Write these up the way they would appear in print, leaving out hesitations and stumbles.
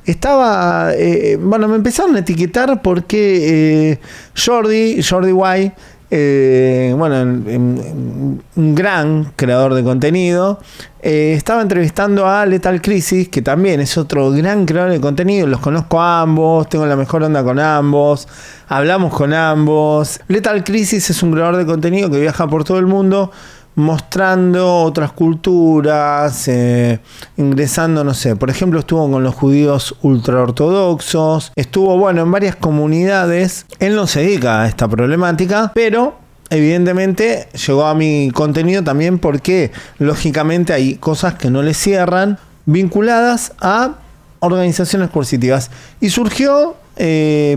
estaba, bueno, me empezaron a etiquetar porque Jordi Wild, bueno, un gran creador de contenido, estaba entrevistando a Lethal Crisis, que también es otro gran creador de contenido. Los conozco a ambos, tengo la mejor onda con ambos, hablamos con ambos. Lethal Crisis es un creador de contenido que viaja por todo el mundo mostrando otras culturas, ingresando, no sé, por ejemplo estuvo con los judíos ultraortodoxos, estuvo, bueno, en varias comunidades. Él no se dedica a esta problemática, pero evidentemente llegó a mi contenido también porque lógicamente hay cosas que no le cierran vinculadas a organizaciones coercitivas, y surgió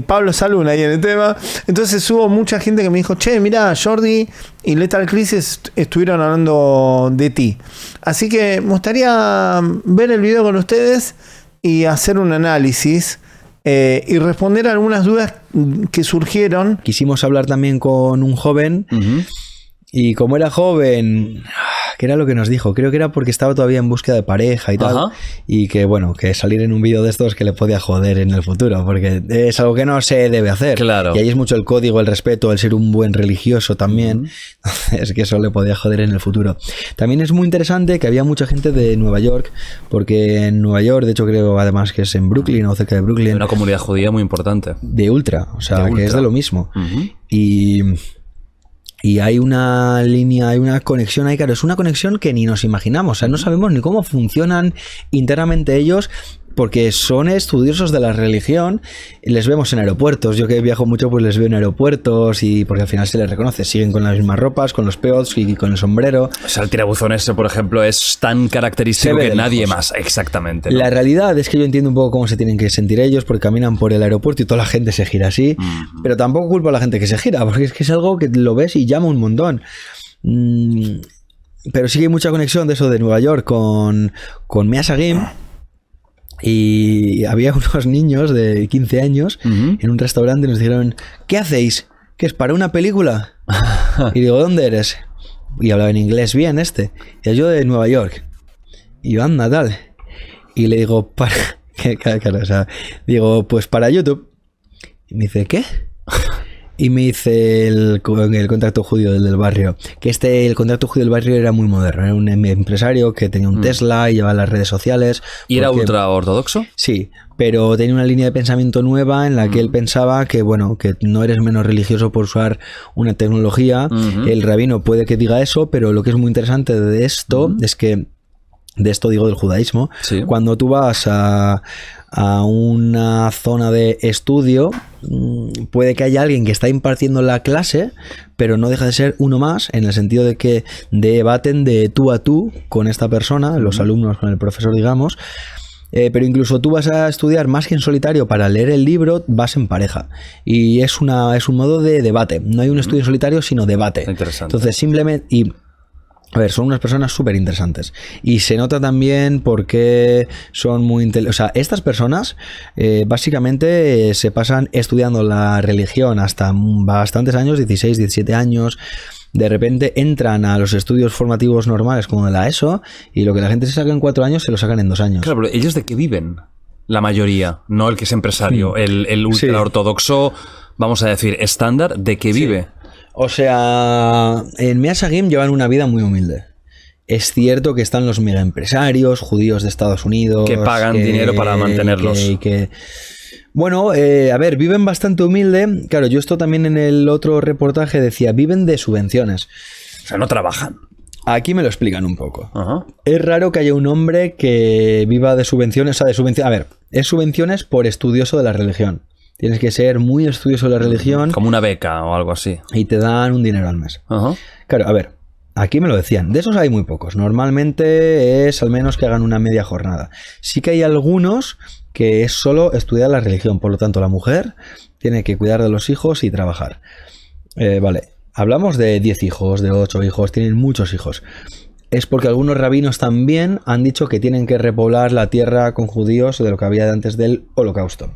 Pablo Saluna ahí en el tema. Entonces hubo mucha gente que me dijo: che, mirá, Jordi y Lethal Crisis estuvieron hablando de ti. Así que me gustaría ver el video con ustedes y hacer un análisis y responder a algunas dudas que surgieron. Quisimos hablar también con un joven, y como era joven, ¿qué era lo que nos dijo? Creo que era porque estaba todavía en búsqueda de pareja y tal. Y que bueno, que salir en un vídeo de estos que le podía joder en el futuro, porque es algo que no se debe hacer. Claro. Y ahí es mucho el código, el respeto, el ser un buen religioso también. Es que eso le podía joder en el futuro. También es muy interesante que había mucha gente de Nueva York, porque en Nueva York, de hecho creo además que es en Brooklyn o cerca de Brooklyn. Una comunidad judía muy importante. De ultra, o sea, que es de lo mismo. Y hay una línea, hay una conexión ahí, claro, es una conexión que ni nos imaginamos, o sea, no sabemos ni cómo funcionan internamente ellos, porque son estudiosos de la religión, les vemos en aeropuertos. Yo que viajo mucho, pues les veo en aeropuertos, y porque al final se les reconoce, siguen con las mismas ropas, con los peots y con el sombrero. O sea, el tirabuzón ese, por ejemplo, es tan característico que nadie más, exactamente, ¿no? La realidad es que yo entiendo un poco cómo se tienen que sentir ellos, porque caminan por el aeropuerto y toda la gente se gira así, pero tampoco culpo a la gente que se gira, porque es que es algo que lo ves y llama un montón. Pero sí que hay mucha conexión de eso de Nueva York con Meas Hagim. Y había unos niños de 15 años en un restaurante y nos dijeron: ¿qué hacéis? ¿Qué es, para una película? Y digo: ¿dónde eres? Y hablaba en inglés bien este. Y yo: de Nueva York. Y yo: anda, tal. Y le digo: para... Claro, o sea, digo: pues para YouTube. Y me dice: ¿qué? Y me dice el contacto judío del barrio, que el contacto judío del barrio era muy moderno, era un empresario que tenía un Tesla y llevaba las redes sociales. ¿Y era ultra ortodoxo? Sí, pero tenía una línea de pensamiento nueva en la que él pensaba que, bueno, que no eres menos religioso por usar una tecnología. El rabino puede que diga eso, pero lo que es muy interesante de esto es que, de esto digo del judaísmo, cuando tú vas a una zona de estudio, puede que haya alguien que está impartiendo la clase, pero no deja de ser uno más, en el sentido de que debaten de tú a tú con esta persona, los alumnos con el profesor, digamos. Pero incluso tú vas a estudiar más que en solitario. Para leer el libro vas en pareja, y es un modo de debate. No hay un estudio en solitario, sino debate. Interesante. Entonces simplemente... A ver, son unas personas súper interesantes, y se nota también porque son muy inteligentes. O sea, estas personas básicamente se pasan estudiando la religión hasta bastantes años, 16, 17 años. De repente entran a los estudios formativos normales como de la ESO, y lo que la gente se saca en 4 años se lo sacan en 2 años. Claro, pero ¿ellos de qué viven? La mayoría, no el que es empresario. El ultra ortodoxo, vamos a decir, estándar, ¿de qué vive? O sea, en Meas Hagim llevan una vida muy humilde. Es cierto que están los mega empresarios judíos de Estados Unidos que pagan dinero para mantenerlos. Bueno, a ver, viven bastante humilde. Claro, yo esto también en el otro reportaje decía: viven de subvenciones. O sea, no trabajan. Aquí me lo explican un poco. Es raro que haya un hombre que viva de subvenciones. O sea, de subvenciones. A ver, es subvenciones por estudioso de la religión. Tienes que ser muy estudioso de la religión. Como una beca o algo así. Y te dan un dinero al mes. Claro, a ver, aquí me lo decían. De esos hay muy pocos. Normalmente es al menos que hagan una media jornada. Sí que hay algunos que es solo estudiar la religión. Por lo tanto, la mujer tiene que cuidar de los hijos y trabajar. Vale, hablamos de 10 hijos, de 8 hijos. Tienen muchos hijos. Es porque algunos rabinos también han dicho que tienen que repoblar la tierra con judíos de lo que había antes del Holocausto.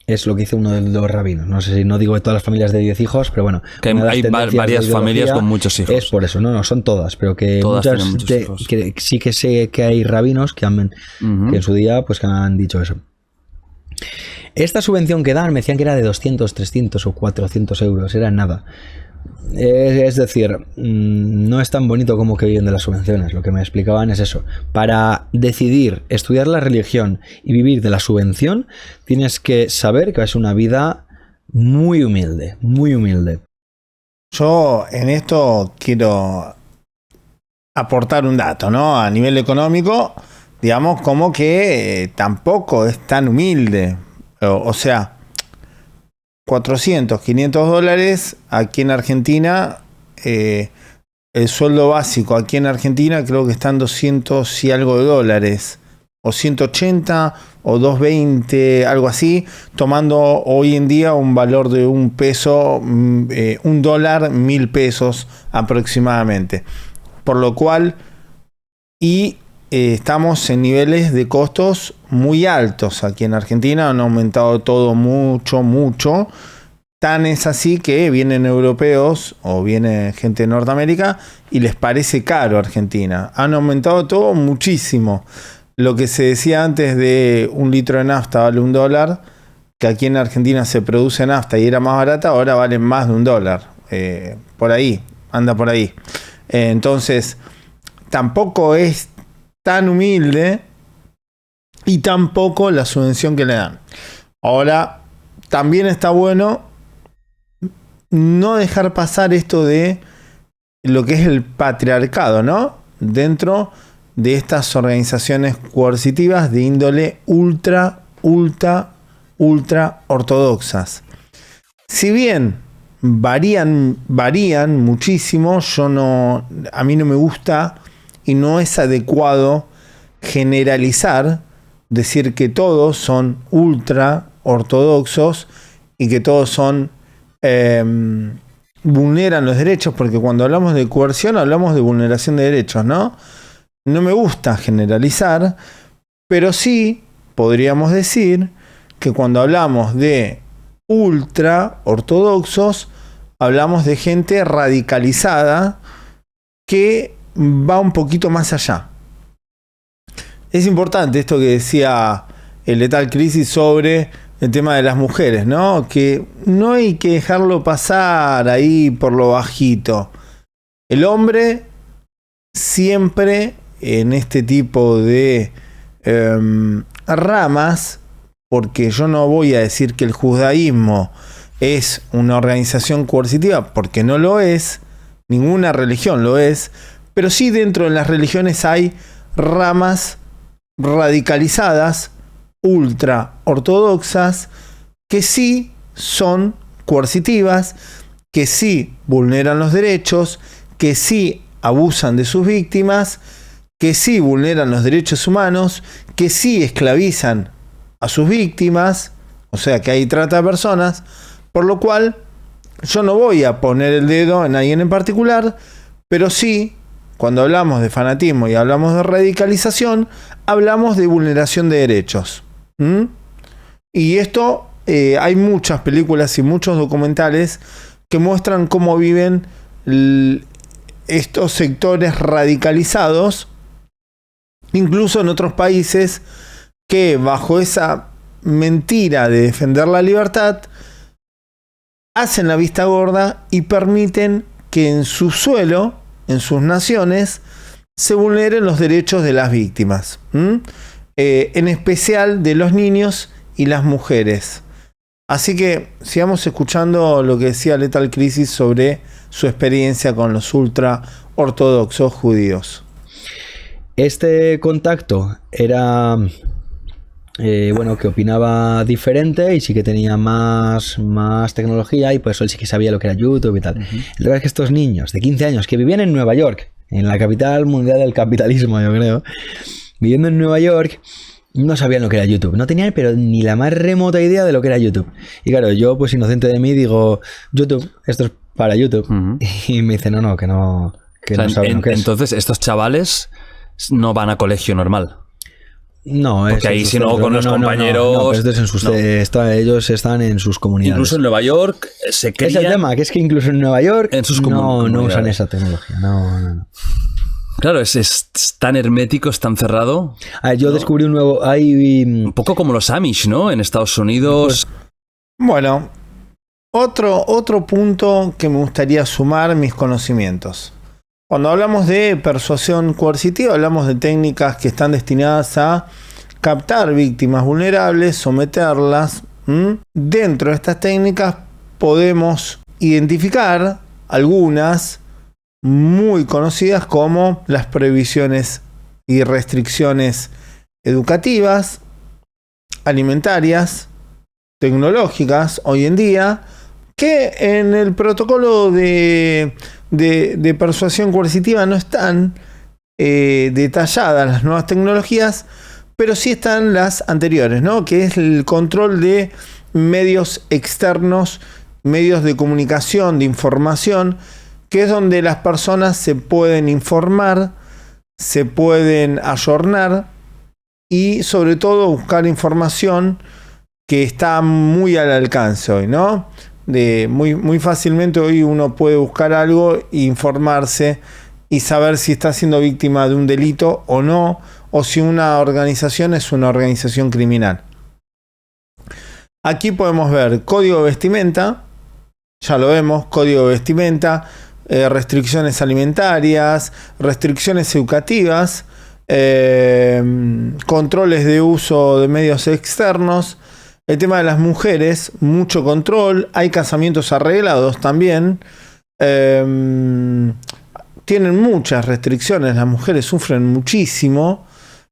Es lo que hizo uno de los rabinos. No sé si no digo de todas las familias de 10 hijos, pero bueno. Que hay varias familias con muchos hijos. Es por eso, no son todas, pero que todas muchas muchos hijos. Que sí que sé que hay rabinos que que en su día pues que han dicho eso. Esta subvención que dan me decían que era de 200, 300 o 400 euros, era nada. Es decir, no es tan bonito como que viven de las subvenciones. Lo que me explicaban es eso. Para decidir estudiar la religión y vivir de la subvención, tienes que saber que es una vida muy humilde, muy humilde. Yo en esto quiero aportar un dato, ¿no? A nivel económico, digamos como que tampoco es tan humilde. O sea, 400, 500 dólares aquí en Argentina, el sueldo básico aquí en Argentina creo que están 200 y algo de dólares, o 180 o 220, algo así, tomando hoy en día un valor de un peso, un dólar, 1.000 pesos aproximadamente. Por lo cual, estamos en niveles de costos muy altos aquí en Argentina, han aumentado todo mucho, mucho. Tan es así que vienen europeos o viene gente de Norteamérica y les parece caro Argentina. Han aumentado todo muchísimo. Lo que se decía antes de un litro de nafta vale $1, que aquí en Argentina se produce nafta y era más barata, ahora vale más de $1. Por ahí, anda por ahí. Entonces, tampoco es tan humilde y tampoco la subvención que le dan. Ahora, también está bueno no dejar pasar esto de lo que es el patriarcado, ¿no? Dentro de estas organizaciones coercitivas de índole ultra ortodoxas. Si bien varían muchísimo, a mí no me gusta y no es adecuado generalizar, decir que todos son ultra ortodoxos y que todos son vulneran los derechos, porque cuando hablamos de coerción hablamos de vulneración de derechos, ¿no? No me gusta generalizar, pero sí podríamos decir que cuando hablamos de ultra ortodoxos hablamos de gente radicalizada que va un poquito más allá. Es importante esto que decía el Lethal Crisis sobre el tema de las mujeres, ¿no? Que no hay que dejarlo pasar ahí por lo bajito. El hombre siempre en este tipo de ramas, porque yo no voy a decir que el judaísmo es una organización coercitiva, porque no lo es, ninguna religión lo es, pero sí dentro de las religiones hay ramas radicalizadas, ultra ortodoxas, que sí son coercitivas, que sí vulneran los derechos, que sí abusan de sus víctimas, que sí vulneran los derechos humanos, que sí esclavizan a sus víctimas, o sea que hay trata de personas, por lo cual yo no voy a poner el dedo en alguien en particular, pero sí, cuando hablamos de fanatismo y hablamos de radicalización, hablamos de vulneración de derechos. Y esto, hay muchas películas y muchos documentales que muestran cómo viven estos sectores radicalizados, incluso en otros países que bajo esa mentira de defender la libertad hacen la vista gorda y permiten que en su suelo, en sus naciones, se vulneren los derechos de las víctimas, en especial de los niños y las mujeres. Así que sigamos escuchando lo que decía Lethal Crisis sobre su experiencia con los ultra ortodoxos judíos. Este contacto era que opinaba diferente y sí que tenía más tecnología y por eso él sí que sabía lo que era YouTube y tal. El problema es que estos niños de 15 años que vivían en Nueva York, en la capital mundial del capitalismo, yo creo, viviendo en Nueva York, no sabían lo que era YouTube. No tenían pero ni la más remota idea de lo que era YouTube. Y claro, yo pues inocente de mí digo, YouTube, esto es para YouTube. Y me dice, que no saben lo que es. Entonces, estos chavales no van a colegio normal. No, porque ahí si no con los compañeros... No, pero ellos están en sus comunidades. Incluso en Nueva York se crían... Es el tema, que es que incluso en Nueva York en sus no usan esa tecnología. No. Claro, es tan hermético, es tan cerrado. Yo descubrí un nuevo... Un poco como los Amish, ¿no? En Estados Unidos. Bueno, otro punto que me gustaría sumar mis conocimientos. Cuando hablamos de persuasión coercitiva, hablamos de técnicas que están destinadas a captar víctimas vulnerables, someterlas. Dentro de estas técnicas podemos identificar algunas muy conocidas como las prohibiciones y restricciones educativas, alimentarias, tecnológicas hoy en día, que en el protocolo de persuasión coercitiva no están detalladas las nuevas tecnologías, pero sí están las anteriores, ¿no? Que es el control de medios externos, medios de comunicación, de información, que es donde las personas se pueden informar, se pueden ayornar y sobre todo buscar información que está muy al alcance hoy, ¿no? Muy fácilmente hoy uno puede buscar algo e informarse y saber si está siendo víctima de un delito o no, o si una organización es una organización criminal. Aquí podemos ver código de vestimenta, ya lo vemos, código de vestimenta, restricciones alimentarias, restricciones educativas, controles de uso de medios externos. El tema de las mujeres, mucho control, hay casamientos arreglados también. Tienen muchas restricciones, las mujeres sufren muchísimo.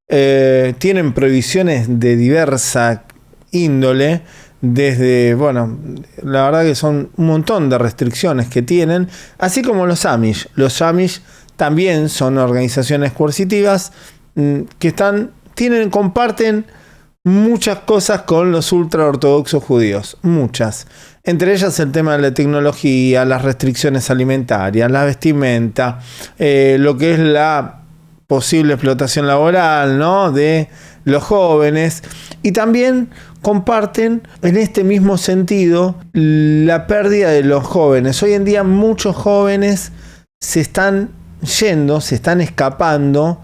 Tienen prohibiciones de diversa índole, desde, bueno, la verdad que son un montón de restricciones que tienen, así como los Amish. Los Amish también son organizaciones coercitivas que comparten muchas cosas con los ultraortodoxos judíos, muchas. Entre ellas el tema de la tecnología, las restricciones alimentarias, la vestimenta, lo que es la posible explotación laboral, ¿no? De los jóvenes. Y también comparten en este mismo sentido la pérdida de los jóvenes. Hoy en día muchos jóvenes se están yendo, se están escapando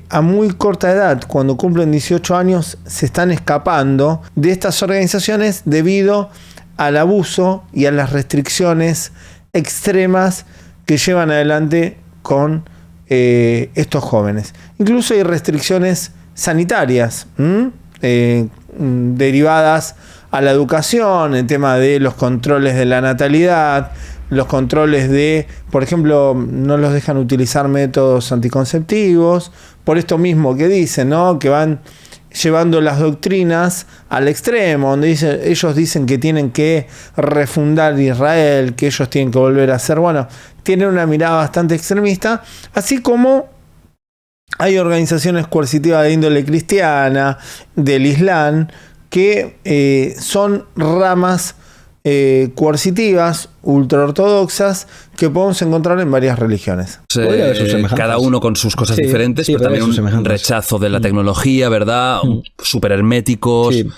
a muy corta edad. Cuando cumplen 18 años se están escapando de estas organizaciones debido al abuso y a las restricciones extremas que llevan adelante con estos jóvenes. Incluso hay restricciones sanitarias derivadas a la educación, el tema de los controles de la natalidad, los controles de, por ejemplo, no los dejan utilizar métodos anticonceptivos, por esto mismo que dicen, ¿no? Que van llevando las doctrinas al extremo, donde ellos dicen que tienen que refundar Israel, que ellos tienen que volver a ser, bueno, tienen una mirada bastante extremista, así como hay organizaciones coercitivas de índole cristiana, del Islam, que son ramas coercitivas, ultraortodoxas, que podemos encontrar en varias religiones. Cada uno con sus cosas diferentes, pero también un rechazo de la tecnología, ¿verdad? Súper herméticos. Sí.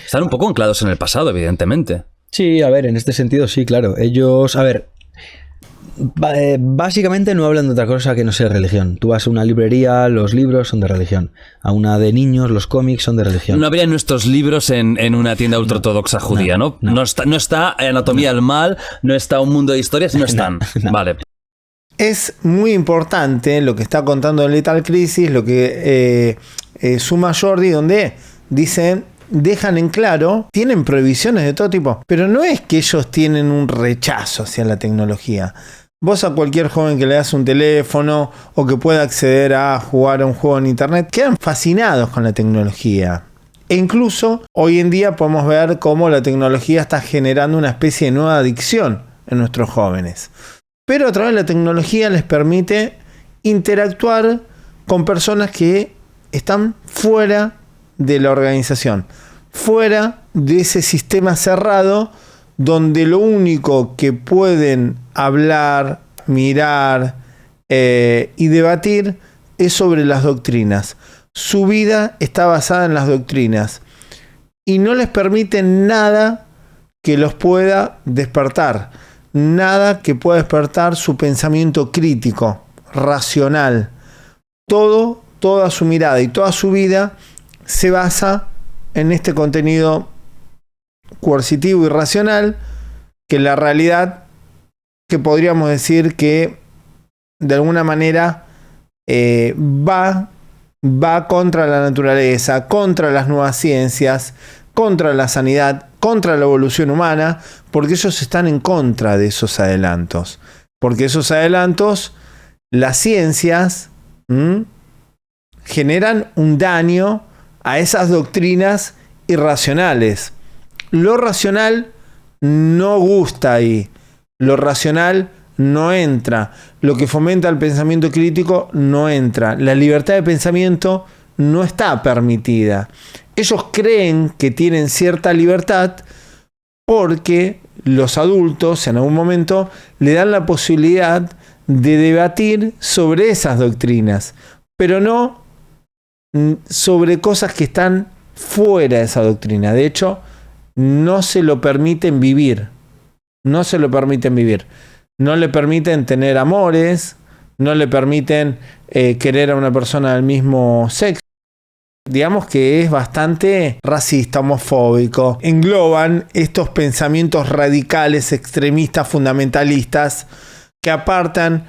Están un poco anclados en el pasado, evidentemente. Sí, a ver, en este sentido sí, claro. Ellos, a ver, básicamente no hablan de otra cosa que no sea religión. Tú vas a una librería, los libros son de religión. A una de niños, los cómics son de religión. No habría nuestros libros en una tienda ultraortodoxa judía, ¿no? No está Anatomía del Mal, no está Un Mundo de Historias, no están. Vale. Es muy importante lo que está contando Lethal Crisis, lo que suma Jordi, donde dicen, dejan en claro, tienen prohibiciones de todo tipo, pero no es que ellos tienen un rechazo hacia la tecnología. Vos a cualquier joven que le das un teléfono o que pueda acceder a jugar a un juego en internet, quedan fascinados con la tecnología. E incluso hoy en día podemos ver cómo la tecnología está generando una especie de nueva adicción en nuestros jóvenes. Pero a través de la tecnología les permite interactuar con personas que están fuera de la organización, fuera de ese sistema cerrado donde lo único que pueden hablar, mirar y debatir es sobre las doctrinas. su vida está basada en las doctrinas y no les permiten nada que los pueda despertar, nada que pueda despertar su pensamiento crítico, racional. Toda su mirada y toda su vida se basa en este contenido coercitivo y racional, que la realidad, que podríamos decir que de alguna manera va contra la naturaleza, contra las nuevas ciencias, contra la sanidad, contra la evolución humana, porque ellos están en contra de esos adelantos. Porque esos adelantos, las ciencias, generan un daño a esas doctrinas irracionales. Lo racional no gusta ahí. Lo racional no entra. Lo que fomenta el pensamiento crítico no entra. La libertad de pensamiento no está permitida. Ellos creen que tienen cierta libertad porque los adultos en algún momento le dan la posibilidad de debatir sobre esas doctrinas, pero no sobre cosas que están fuera de esa doctrina. De hecho, no se lo permiten vivir. No se lo permiten vivir. No le permiten tener amores, no le permiten querer a una persona del mismo sexo. Digamos que es bastante racista, homofóbico. Engloban estos pensamientos radicales, extremistas, fundamentalistas, que apartan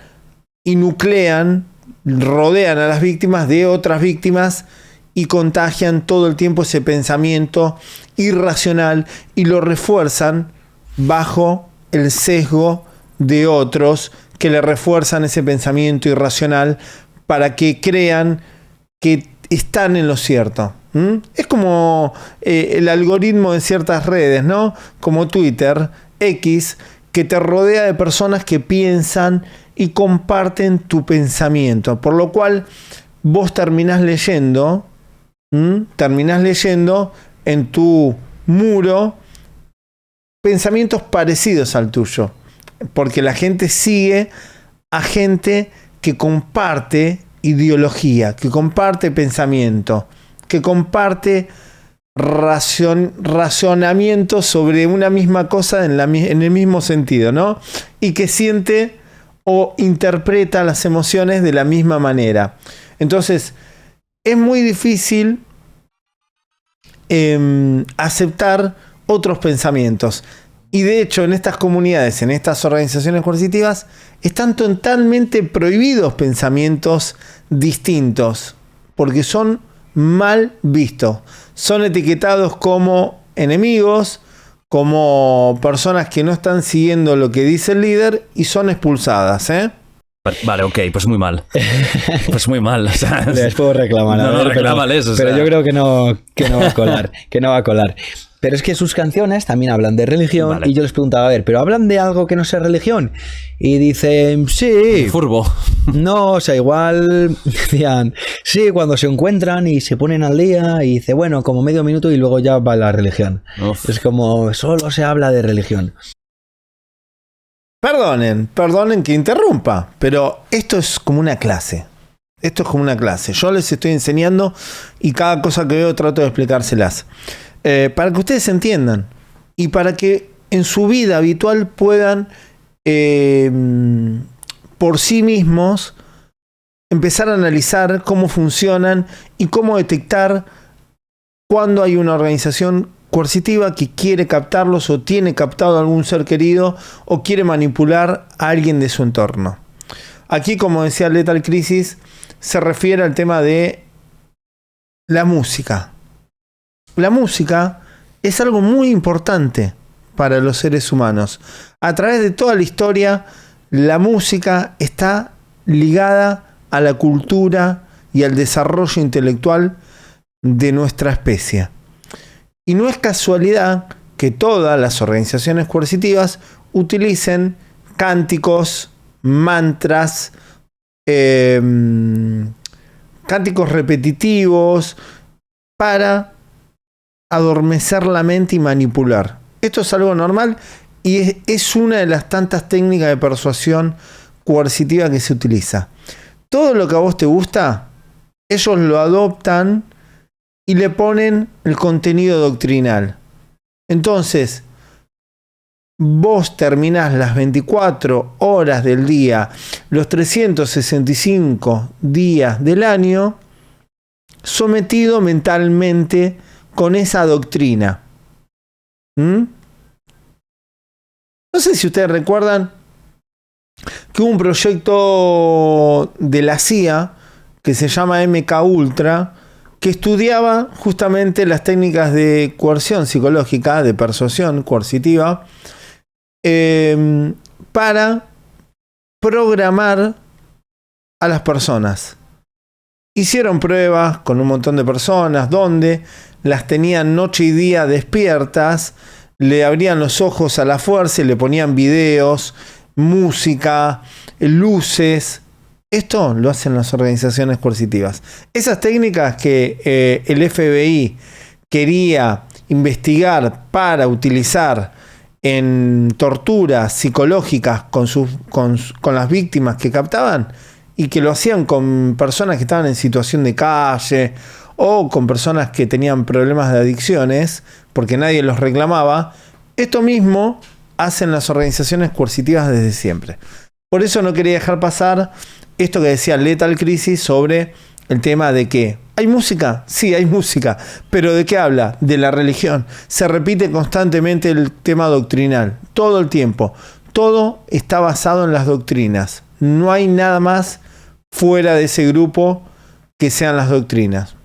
y nuclean, rodean a las víctimas de otras víctimas y contagian todo el tiempo ese pensamiento irracional y lo refuerzan bajo el sesgo de otros que le refuerzan ese pensamiento irracional para que crean que están en lo cierto. Es como el algoritmo de ciertas redes, ¿no? Como Twitter, X, que te rodea de personas que piensan y comparten tu pensamiento, por lo cual vos terminás leyendo en tu muro pensamientos parecidos al tuyo, porque la gente sigue a gente que comparte ideología, que comparte pensamiento, que comparte razonamiento sobre una misma cosa en el mismo sentido, ¿no? Y que siente o interpreta las emociones de la misma manera. Entonces, es muy difícil aceptar otros pensamientos. Y de hecho, en estas comunidades, en estas organizaciones coercitivas, están totalmente prohibidos pensamientos distintos, porque son mal vistos. Son etiquetados como enemigos, como personas que no están siguiendo lo que dice el líder y son expulsadas, Vale, ok, pues muy mal. Pues muy mal. O sea, les puedo reclamar. No, reclámales. Pero yo creo que no va a colar. Que no va a colar. Pero es que sus canciones también hablan de religión. Vale. Y yo les preguntaba, a ver, ¿pero hablan de algo que no sea religión? Y dicen, sí. Furbo. No, o sea, igual decían, sí, cuando se encuentran y se ponen al día y dice, bueno, como medio minuto y luego ya va la religión. Uf. Es como, solo se habla de religión. Perdonen que interrumpa, pero esto es como una clase. Esto es como una clase. Yo les estoy enseñando y cada cosa que veo trato de explicárselas. Para que ustedes entiendan y para que en su vida habitual puedan por sí mismos empezar a analizar cómo funcionan y cómo detectar cuando hay una organización coercitiva que quiere captarlos o tiene captado a algún ser querido o quiere manipular a alguien de su entorno. Aquí, como decía Lethal Crisis, se refiere al tema de la música. La música es algo muy importante para los seres humanos. A través de toda la historia, la música está ligada a la cultura y al desarrollo intelectual de nuestra especie. Y no es casualidad que todas las organizaciones coercitivas utilicen cánticos, mantras, cánticos repetitivos para adormecer la mente y manipular. Esto es algo normal y es una de las tantas técnicas de persuasión coercitiva que se utiliza. Todo lo que a vos te gusta ellos lo adoptan y le ponen el contenido doctrinal. Entonces, vos terminás las 24 horas del día, los 365 días del año, sometido mentalmente con esa doctrina. No sé si ustedes recuerdan que hubo un proyecto de la CIA que se llama MK Ultra, que estudiaba justamente las técnicas de coerción psicológica, de persuasión coercitiva, para programar a las personas. Hicieron pruebas con un montón de personas donde las tenían noche y día despiertas, le abrían los ojos a la fuerza y le ponían videos, música, luces. Esto lo hacen las organizaciones coercitivas. Esas técnicas que el FBI quería investigar para utilizar en torturas psicológicas con las víctimas que captaban, y que lo hacían con personas que estaban en situación de calle o con personas que tenían problemas de adicciones porque nadie los reclamaba. Esto mismo hacen las organizaciones coercitivas desde siempre. Por eso no quería dejar pasar esto que decía Lethal Crisis sobre el tema de que ¿hay música? Sí, hay música. ¿Pero de qué habla? De la religión. Se repite constantemente el tema doctrinal. Todo el tiempo. Todo está basado en las doctrinas. No hay nada más fuera de ese grupo que sean las doctrinas.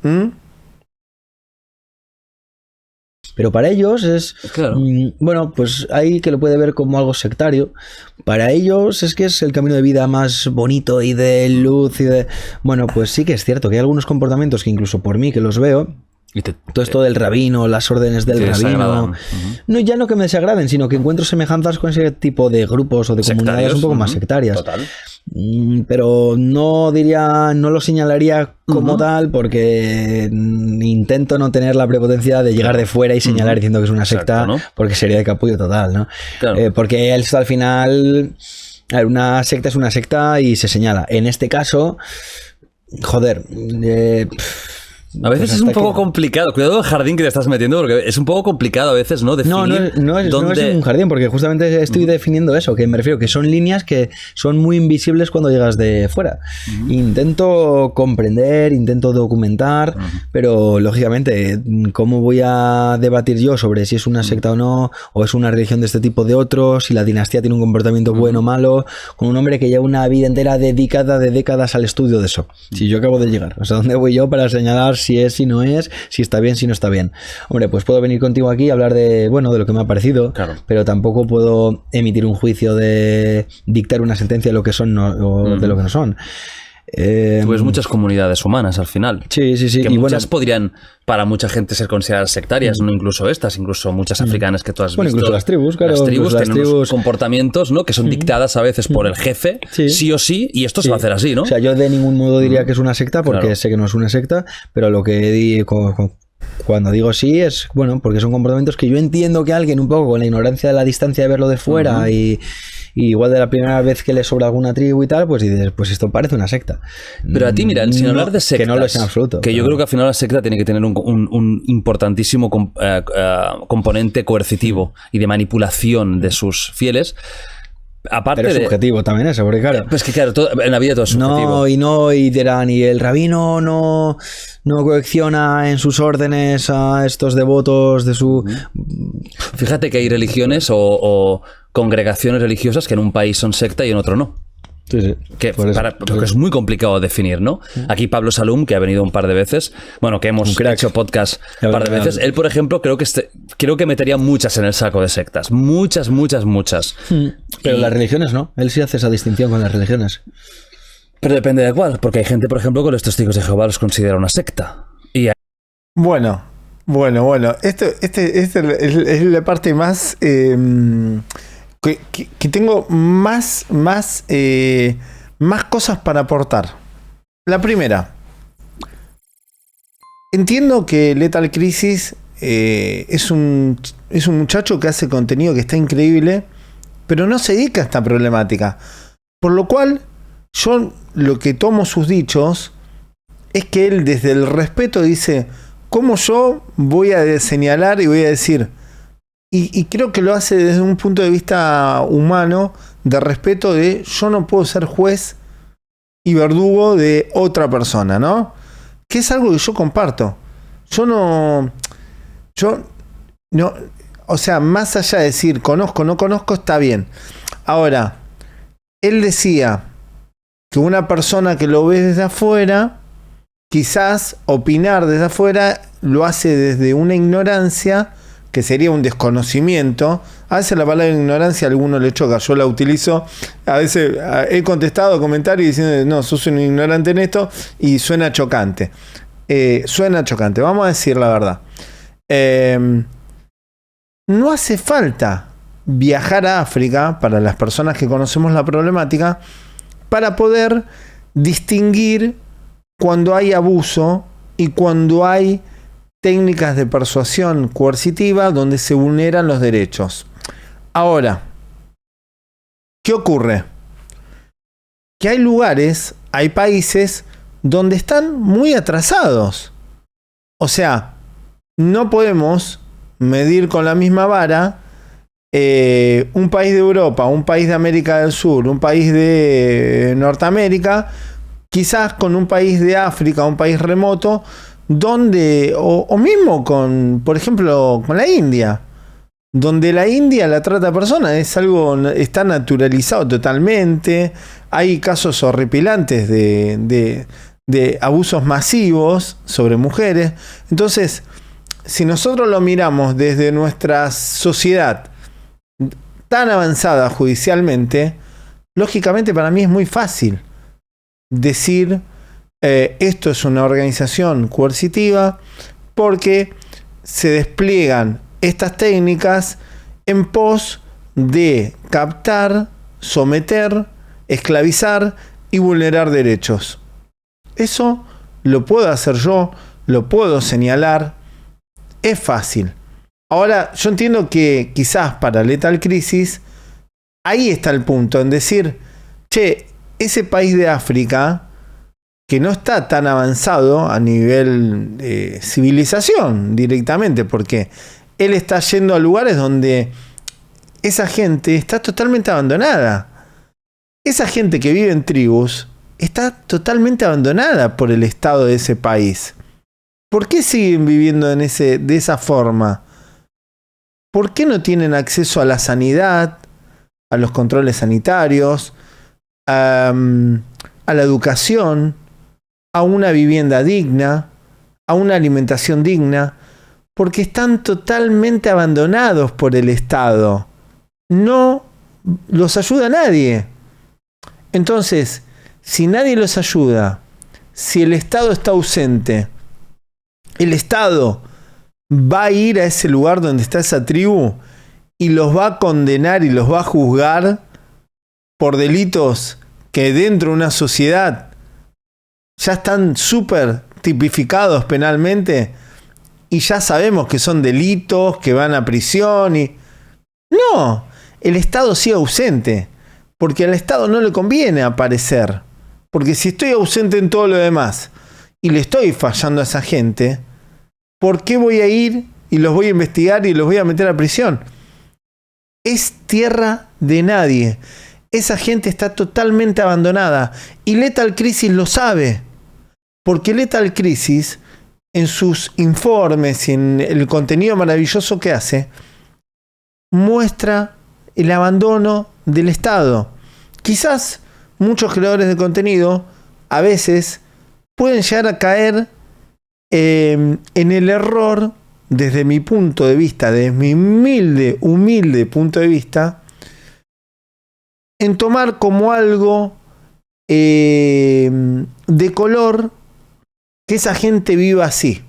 Pero para ellos es... Claro. Bueno, pues hay que lo puede ver como algo sectario. Para ellos es que es el camino de vida más bonito y de luz y de... Bueno, pues sí que es cierto que hay algunos comportamientos que incluso por mí que los veo... Todo esto del rabino, las órdenes del rabino, no, ya no que me desagraden, sino que encuentro semejanzas con ese tipo de grupos o de comunidades un poco más sectarias. Total. Pero no lo señalaría como tal, porque intento no tener la prepotencia de llegar de fuera y señalar diciendo que es una secta. Exacto, ¿no? Porque sería de capullo total, ¿no? Claro. Porque esto al final, una secta es una secta y se señala. En este caso, joder, a veces es un poco complicado. Cuidado el jardín que te estás metiendo, porque es un poco complicado a veces, ¿no? Definir no es un jardín, porque justamente estoy definiendo eso, que me refiero que son líneas que son muy invisibles cuando llegas de fuera. Intento comprender, intento documentar, pero lógicamente, ¿cómo voy a debatir yo sobre si es una secta o no, o es una religión de este tipo de otro, si la dinastía tiene un comportamiento bueno o malo, con un hombre que lleva una vida entera dedicada de décadas al estudio de eso? Si yo acabo de llegar, o sea, ¿dónde voy yo para señalar si es, si no es, si está bien, si no está bien? Hombre, pues puedo venir contigo aquí a hablar de lo que me ha parecido, claro, pero tampoco puedo emitir un juicio de dictar una sentencia de lo que son o de lo que no son. Pues muchas comunidades humanas al final. Sí. Que y muchas podrían, para mucha gente, ser consideradas sectarias, no incluso estas, incluso muchas africanas que tú has visto. Incluso las tribus, claro. Las tribus tienen unos comportamientos, ¿no? Que son dictadas a veces por el jefe, sí o sí, y esto se va a hacer así, ¿no? O sea, yo de ningún modo diría que es una secta, porque sé que no es una secta, pero lo que digo cuando digo sí es, porque son comportamientos que yo entiendo que alguien un poco con la ignorancia de la distancia de verlo de fuera y igual de la primera vez que le sobra alguna tribu y tal, pues dices, pues esto parece una secta. Pero a ti, mira, sin hablar de sectas, que no lo es en absoluto. Que yo creo que al final la secta tiene que tener un importantísimo componente coercitivo y de manipulación de sus fieles. Aparte pero es subjetivo también eso, porque claro... Pues que claro, en la vida todo es subjetivo. Y dirán, y el rabino no coacciona en sus órdenes a estos devotos de su... Fíjate que hay religiones o congregaciones religiosas que en un país son secta y en otro no. Sí. Porque es muy complicado definir, ¿no? Aquí Pablo Salum, que ha venido un par de veces, que hemos hecho podcast un par de veces, él, por ejemplo, creo que metería muchas en el saco de sectas. Muchas. Pero las religiones no. Él sí hace esa distinción con las religiones. Pero depende de cuál, porque hay gente, por ejemplo, que los testigos de Jehová los considera una secta. Bueno. Esto es la parte más... Que tengo más cosas para aportar. La primera, entiendo que Lethal Crisis es un muchacho que hace contenido que está increíble, pero no se dedica a esta problemática. Por lo cual, yo lo que tomo sus dichos es que él desde el respeto dice, ¿cómo yo voy a señalar y voy a decir? Y creo que lo hace desde un punto de vista humano, de respeto de yo no puedo ser juez y verdugo de otra persona, ¿no? Que es algo que yo comparto. Yo no, o sea, más allá de decir conozco, no conozco, está bien. Ahora, él decía que una persona que lo ve desde afuera, quizás opinar desde afuera lo hace desde una ignorancia, que sería un desconocimiento. A veces la palabra ignorancia a alguno le choca, yo la utilizo, a veces he contestado comentarios diciendo, no, sos un ignorante en esto, y suena chocante. Suena chocante, vamos a decir la verdad. No hace falta viajar a África, para las personas que conocemos la problemática, para poder distinguir cuando hay abuso y cuando hay técnicas de persuasión coercitiva donde se vulneran los derechos. Ahora, ¿qué ocurre? Que hay lugares, hay países donde están muy atrasados. O sea, no podemos medir con la misma vara un país de Europa, un país de América del Sur, un país de Norteamérica, quizás con un país de África, un país remoto, donde, o mismo con, por ejemplo, con la India, donde la India la trata a personas, es algo, está naturalizado totalmente, hay casos horripilantes de abusos masivos sobre mujeres. Entonces, si nosotros lo miramos desde nuestra sociedad tan avanzada judicialmente, lógicamente para mí es muy fácil decir esto es una organización coercitiva porque se despliegan estas técnicas en pos de captar, someter, esclavizar y vulnerar derechos. Eso lo puedo hacer yo, lo puedo señalar, es fácil. Ahora, yo entiendo que quizás para Lethal Crisis, ahí está el punto, en decir, che, ese país de África, que no está tan avanzado a nivel civilización directamente, porque él está yendo a lugares donde esa gente está totalmente abandonada. Esa gente que vive en tribus está totalmente abandonada por el estado de ese país. ¿Por qué siguen viviendo de esa forma? ¿Por qué no tienen acceso a la sanidad, a los controles sanitarios, a la educación, a una vivienda digna, a una alimentación digna? Porque están totalmente abandonados por el Estado. No los ayuda nadie. Entonces, si nadie los ayuda, si el Estado está ausente, el Estado va a ir a ese lugar donde está esa tribu y los va a condenar y los va a juzgar por delitos que dentro de una sociedad ya están súper tipificados penalmente y ya sabemos que son delitos, que van a prisión y... No, el Estado sigue ausente, porque al Estado no le conviene aparecer, porque si estoy ausente en todo lo demás y le estoy fallando a esa gente, ¿por qué voy a ir y los voy a investigar y los voy a meter a prisión? Es tierra de nadie. Esa gente está totalmente abandonada. Y Lethal Crisis lo sabe. Porque Lethal Crisis, en sus informes y en el contenido maravilloso que hace, muestra el abandono del Estado. Quizás muchos creadores de contenido a veces pueden llegar a caer en el error, desde mi punto de vista, desde mi humilde punto de vista, en tomar como algo de color que esa gente viva así.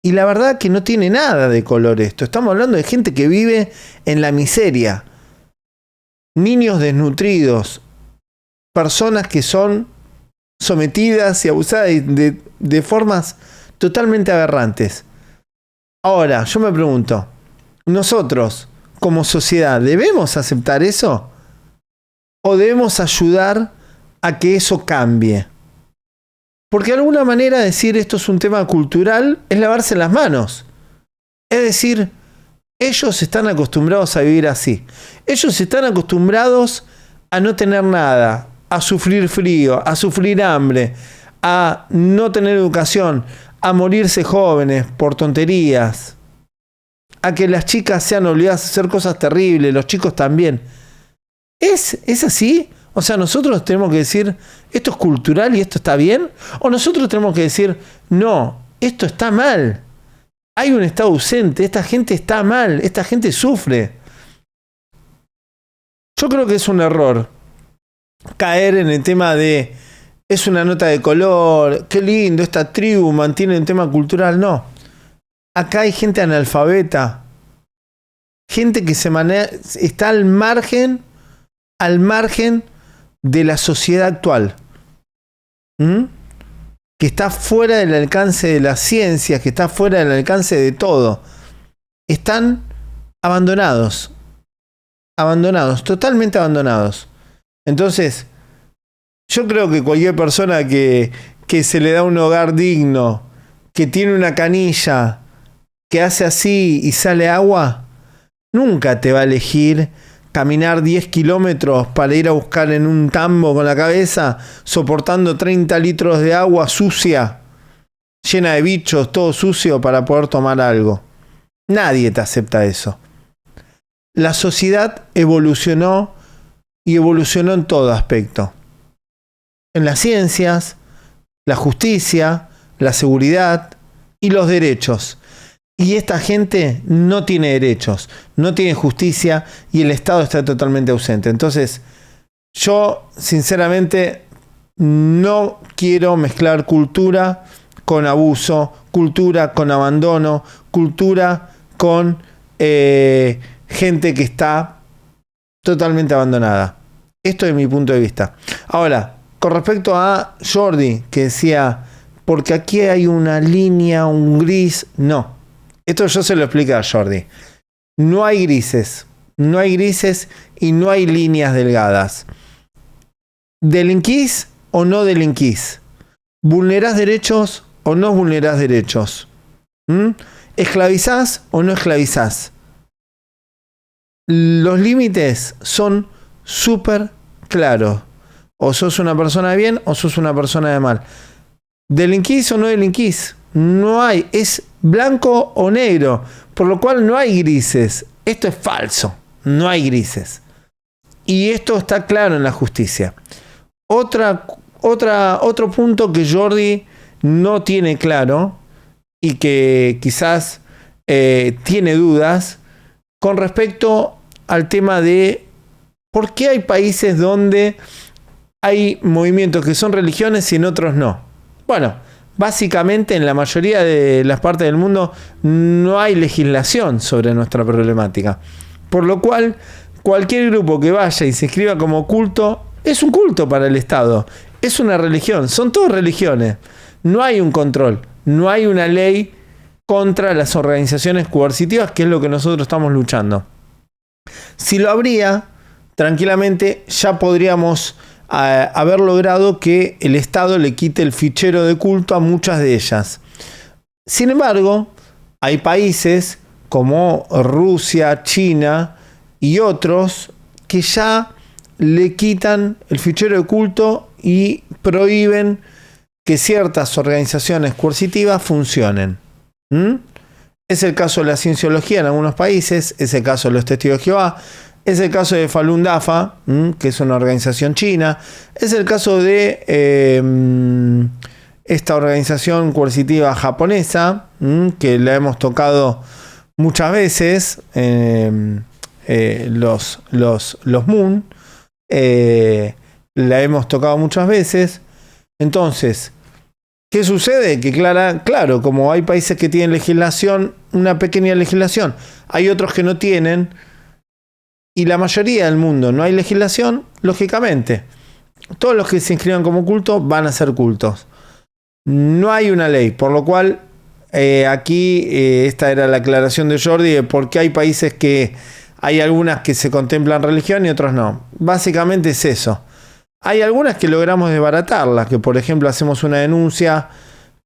Y la verdad que no tiene nada de color esto. Estamos hablando de gente que vive en la miseria. Niños desnutridos. Personas que son sometidas y abusadas de formas totalmente aberrantes. Ahora, yo me pregunto, ¿nosotros como sociedad debemos aceptar eso? ¿O debemos ayudar a que eso cambie? Porque de alguna manera decir esto es un tema cultural es lavarse las manos. Es decir, ellos están acostumbrados a vivir así. Ellos están acostumbrados a no tener nada, a sufrir frío, a sufrir hambre, a no tener educación, a morirse jóvenes por tonterías, a que las chicas sean obligadas a hacer cosas terribles, los chicos también. ¿Es así? O sea, nosotros tenemos que decir, esto es cultural y esto está bien. O nosotros tenemos que decir, no, esto está mal. Hay un Estado ausente, esta gente está mal, esta gente sufre. Yo creo que es un error caer en el tema de, es una nota de color, qué lindo, esta tribu mantiene un tema cultural. No. Acá hay gente analfabeta, gente que está al margen de la sociedad actual, que está fuera del alcance de las ciencias, que está fuera del alcance de todo. Están abandonados, totalmente abandonados. Entonces, yo creo que cualquier persona que se le da un hogar digno, que tiene una canilla, que hace así y sale agua, nunca te va a elegir caminar 10 kilómetros para ir a buscar en un tambo con la cabeza, soportando 30 litros de agua sucia, llena de bichos, todo sucio, para poder tomar algo. Nadie te acepta eso. La sociedad evolucionó y evolucionó en todo aspecto. En las ciencias, la justicia, la seguridad y los derechos. Y esta gente no tiene derechos, no tiene justicia y el Estado está totalmente ausente. Entonces, yo sinceramente no quiero mezclar cultura con abuso, cultura con abandono, cultura con gente que está totalmente abandonada. Esto es mi punto de vista. Ahora, con respecto a Jordi, que decía, porque aquí hay una línea, un gris, no. Esto yo se lo explico a Jordi. No hay grises y no hay líneas delgadas. ¿Delinquís o no delinquís? ¿Vulnerás derechos o no vulnerás derechos? ¿Esclavizás o no esclavizás? Los límites son súper claros. O sos una persona de bien o sos una persona de mal. ¿Delinquís o no delinquís? No hay, es blanco o negro, por lo cual no hay grises. Esto es falso, no hay grises. Y esto está claro en la justicia. Otro punto que Jordi no tiene claro y que quizás tiene dudas con respecto al tema de por qué hay países donde hay movimientos que son religiones y en otros no. Bueno, básicamente en la mayoría de las partes del mundo no hay legislación sobre nuestra problemática. Por lo cual, cualquier grupo que vaya y se inscriba como culto es un culto para el Estado. Es una religión. Son todas religiones. No hay un control. No hay una ley contra las organizaciones coercitivas, que es lo que nosotros estamos luchando. Si lo habría, tranquilamente ya podríamos haber logrado que el Estado le quite el fichero de culto a muchas de ellas. Sin embargo, hay países como Rusia, China y otros que ya le quitan el fichero de culto y prohíben que ciertas organizaciones coercitivas funcionen. Es el caso de la cienciología en algunos países, es el caso de los testigos de Jehová, es el caso de Falun Dafa, que es una organización china. Es el caso de esta organización coercitiva japonesa, que la hemos tocado muchas veces, los Moon. La hemos tocado muchas veces. Entonces, ¿qué sucede? Que claro, como hay países que tienen legislación, una pequeña legislación, hay otros que no tienen, y la mayoría del mundo no hay legislación, lógicamente, todos los que se inscriban como culto van a ser cultos. No hay una ley, por lo cual aquí esta era la aclaración de Jordi de por qué hay países que hay algunas que se contemplan religión y otros no. Básicamente es eso. Hay algunas que logramos desbaratarlas, que por ejemplo hacemos una denuncia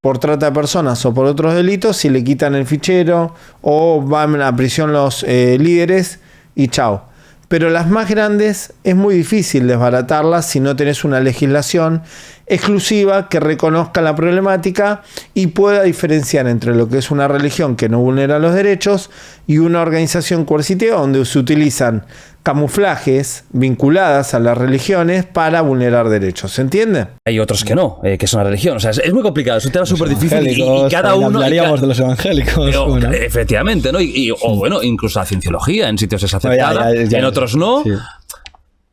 por trata de personas o por otros delitos, si le quitan el fichero o van a prisión los líderes y chao. Pero las más grandes es muy difícil desbaratarlas si no tenés una legislación exclusiva que reconozca la problemática y pueda diferenciar entre lo que es una religión que no vulnera los derechos y una organización coercitiva donde se utilizan camuflajes vinculadas a las religiones para vulnerar derechos. ¿Se entiende? Hay otros que no, que son la religión. O sea, es muy complicado, es un tema súper difícil y cada uno... Hablaríamos de los evangélicos. Pero, bueno. Efectivamente, ¿no? O bueno, incluso la cienciología, en sitios es aceptada, en otros no. Sí.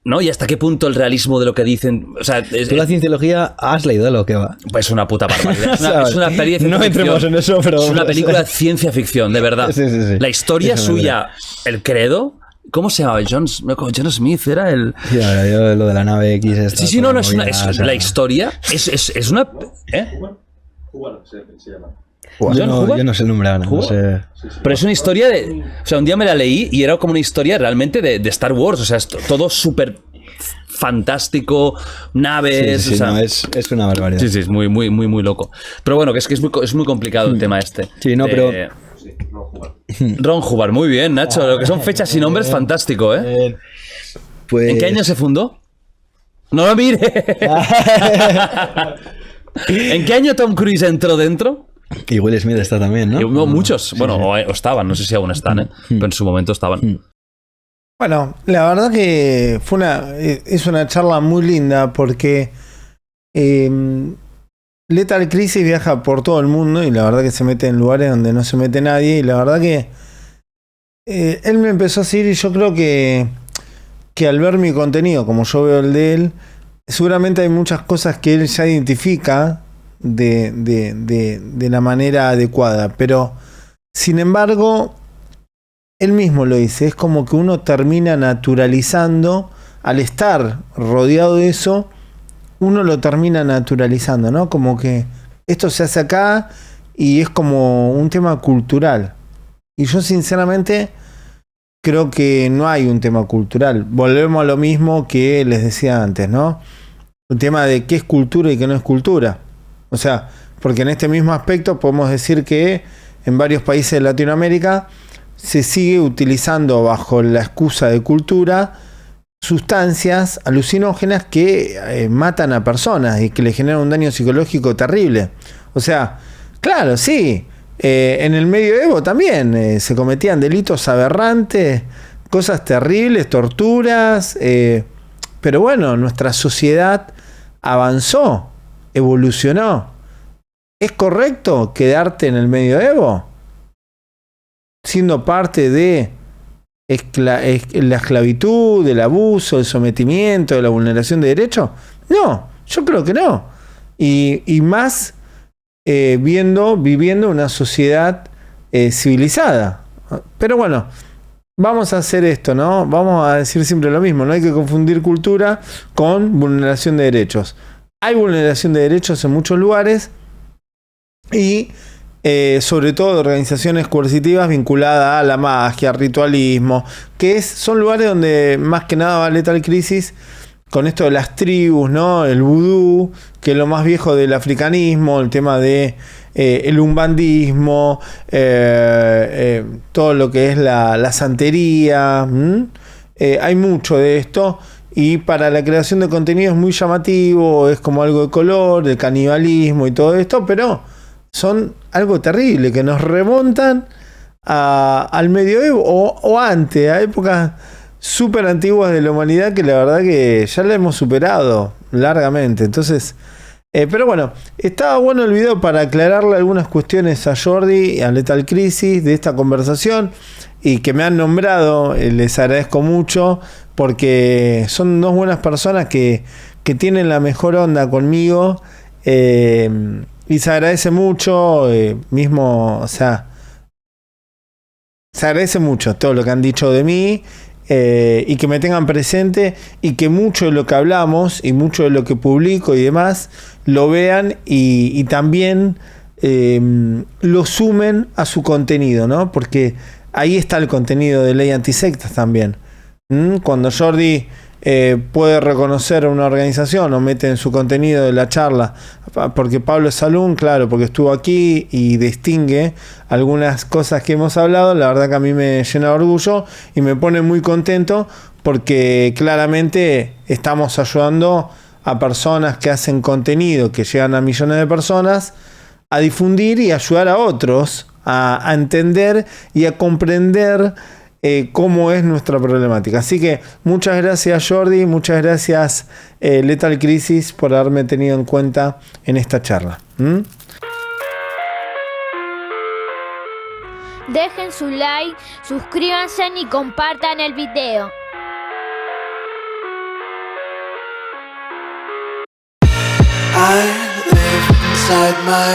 ¿No? ¿Y hasta qué punto el realismo de lo que dicen? O sea, ¿tú la cienciología has leído lo que va? Pues una puta barbaridad. Es una peli de ciencia no entremos ficción. En eso, pero... Es una película de ciencia ficción, de verdad. Sí. La historia suya, el credo... ¿Cómo se llamaba? John Smith era el... Sí, ahora yo lo de la nave X... Sí, no, es la historia es una... Cubano se llama. Yo no sé el nombre ahora, no sé. Pero es una historia de... O sea, un día me la leí y era como una historia realmente de Star Wars. O sea, es todo súper fantástico, naves... Sí, o sea, no, es una barbaridad. Sí, es muy loco. Pero bueno, que es muy complicado el tema este. Sí, no, pero... Ron Hubbard, muy bien, Nacho. Lo que son fechas y nombres, fantástico, ¿eh? Pues... ¿En qué año se fundó? ¡No lo mire! ¿En qué año Tom Cruise entró dentro? Y Will Smith está también, ¿no? Muchos, bueno, o estaban, no sé si aún están, ¿eh? Pero en su momento estaban. Bueno, la verdad que es una charla muy linda porque Lethal Crisis viaja por todo el mundo y la verdad que se mete en lugares donde no se mete nadie y la verdad que él me empezó a seguir y yo creo que al ver mi contenido, como yo veo el de él, seguramente hay muchas cosas que él ya identifica de la manera adecuada, pero sin embargo él mismo lo dice, es como que uno termina naturalizando, al estar rodeado de eso, uno lo termina naturalizando, ¿no? Como que esto se hace acá y es como un tema cultural. Y yo sinceramente creo que no hay un tema cultural. Volvemos a lo mismo que les decía antes, ¿no? El tema de qué es cultura y qué no es cultura. O sea, porque en este mismo aspecto podemos decir que en varios países de Latinoamérica se sigue utilizando bajo la excusa de cultura sustancias alucinógenas que matan a personas y que le generan un daño psicológico terrible. O sea, claro, sí, en el medioevo también se cometían delitos aberrantes, cosas terribles, torturas, pero bueno, nuestra sociedad avanzó, evolucionó. ¿Es correcto quedarte en el medioevo siendo parte de la esclavitud, del abuso, del sometimiento, de la vulneración de derechos? No, yo creo que no. Y más viviendo una sociedad civilizada. Pero bueno, vamos a hacer esto, ¿no? Vamos a decir siempre lo mismo, no hay que confundir cultura con vulneración de derechos. Hay vulneración de derechos en muchos lugares y sobre todo de organizaciones coercitivas vinculadas a la magia, al ritualismo, que son lugares donde más que nada va Lethal Crisis con esto de las tribus, ¿no? El vudú, que es lo más viejo del africanismo, el tema de el umbandismo, todo lo que es la santería. Hay mucho de esto y para la creación de contenido es muy llamativo, es como algo de color, el canibalismo y todo esto, pero son algo terrible, que nos remontan al medioevo o antes, a épocas súper antiguas de la humanidad que la verdad que ya la hemos superado largamente. Entonces, pero bueno, estaba bueno el video para aclararle algunas cuestiones a Jordi, a Lethal Crisis de esta conversación y que me han nombrado, les agradezco mucho porque son dos buenas personas que tienen la mejor onda conmigo. Y se agradece mucho, mismo, o sea, se agradece mucho todo lo que han dicho de mí y que me tengan presente y que mucho de lo que hablamos y mucho de lo que publico y demás lo vean y también lo sumen a su contenido, ¿no? Porque ahí está el contenido de Ley Antisectas también. Cuando Jordi puede reconocer a una organización o mete en su contenido de la charla, porque Pablo Salum, claro, porque estuvo aquí y distingue algunas cosas que hemos hablado, la verdad que a mí me llena de orgullo y me pone muy contento porque claramente estamos ayudando a personas que hacen contenido que llegan a millones de personas a difundir y ayudar a otros a entender y a comprender cómo es nuestra problemática. Así que muchas gracias Jordi, muchas gracias Lethal Crisis por haberme tenido en cuenta en esta charla. Dejen su like, suscríbanse y compartan el video. I live inside my